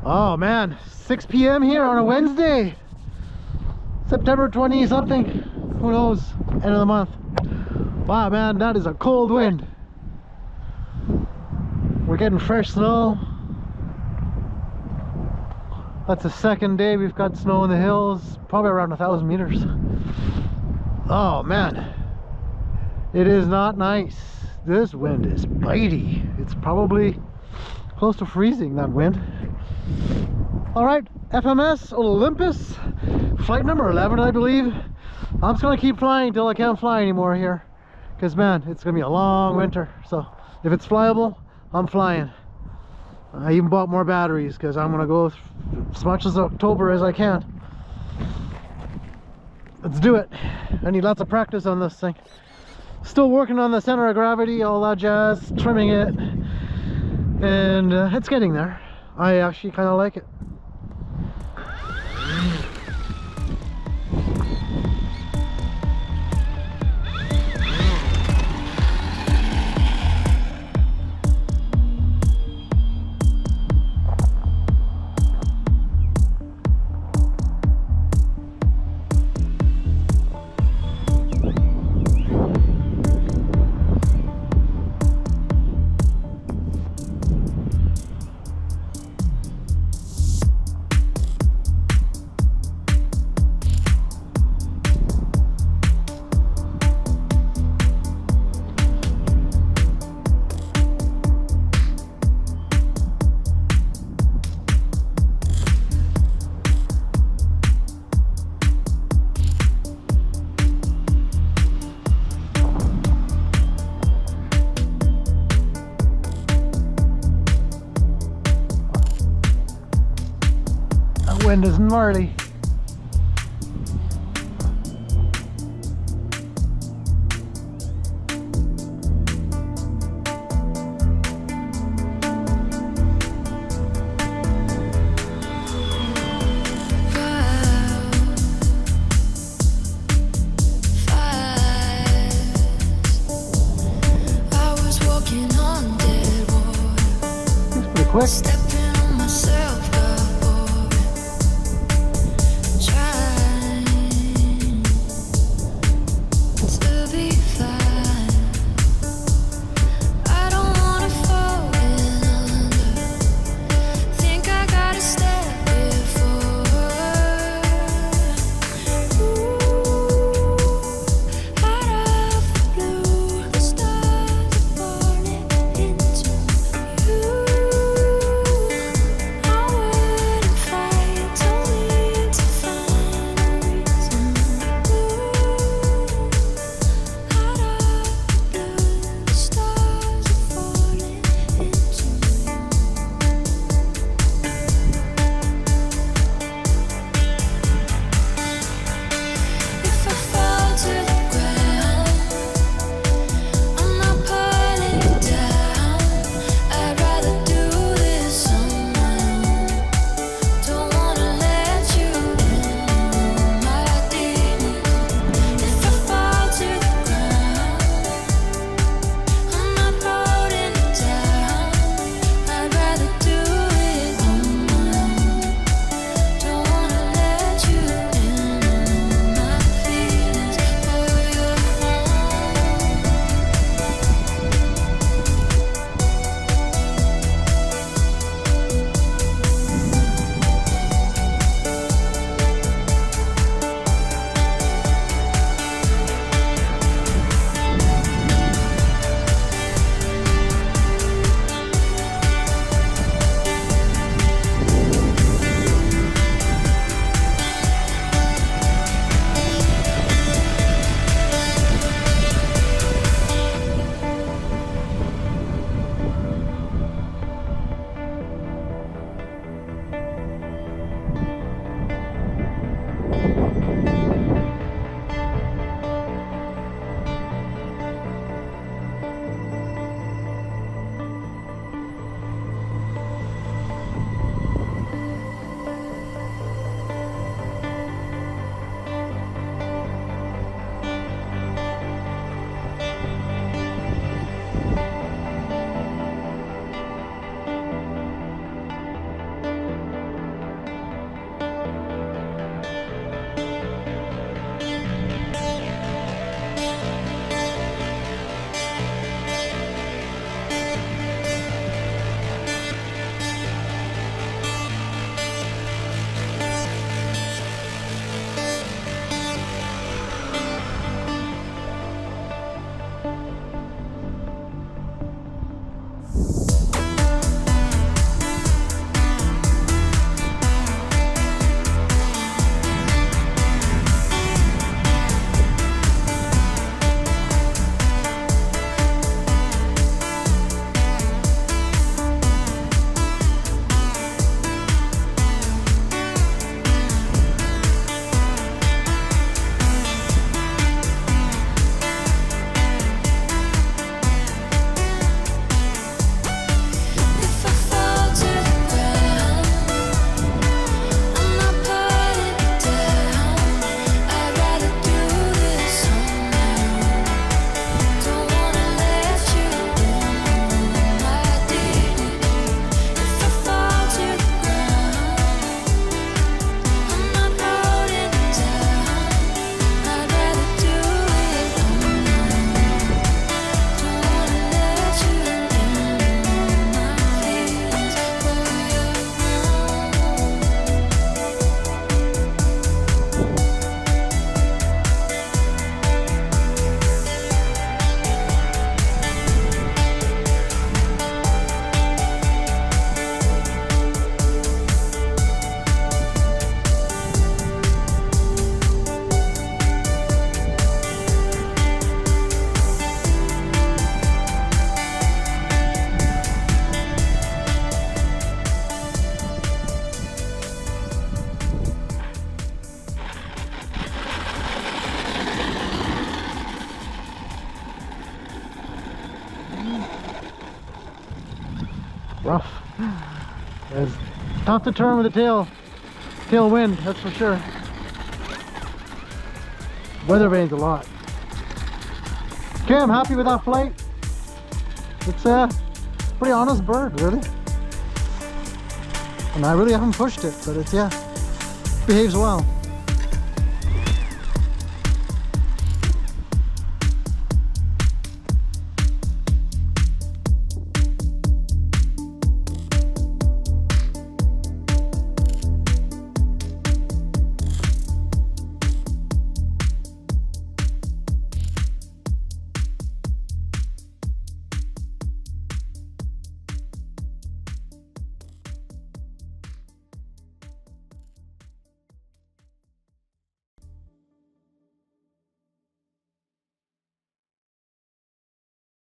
Oh man, 6 p.m. here on a Wednesday, September 20 something, who knows, end of the month. Wow man, that is a cold wind. We're getting fresh snow. That's the second day we've got snow in the hills, probably around 1,000 meters. Oh man, it is not nice. This wind is bitey. It's probably close to freezing, that wind. All right, FMS Olympus, flight number 11, I believe. I'm just gonna keep flying till I can't fly anymore here, because man, it's gonna be a long winter. So if it's flyable, I'm flying. I even bought more batteries because I'm gonna go as much as October as I can. Let's do it. I need lots of practice on this thing. Still working on the center of gravity, all that jazz, trimming it, and it's getting there. I actually kind of like it. Wind is gnarly. It's pretty quick. rough. It's tough to turn with the tailwind, that's for sure. Weather vanes a lot. Okay, I'm happy with that flight. It's a pretty honest bird, really. And I really haven't pushed it, but it's, yeah, behaves well.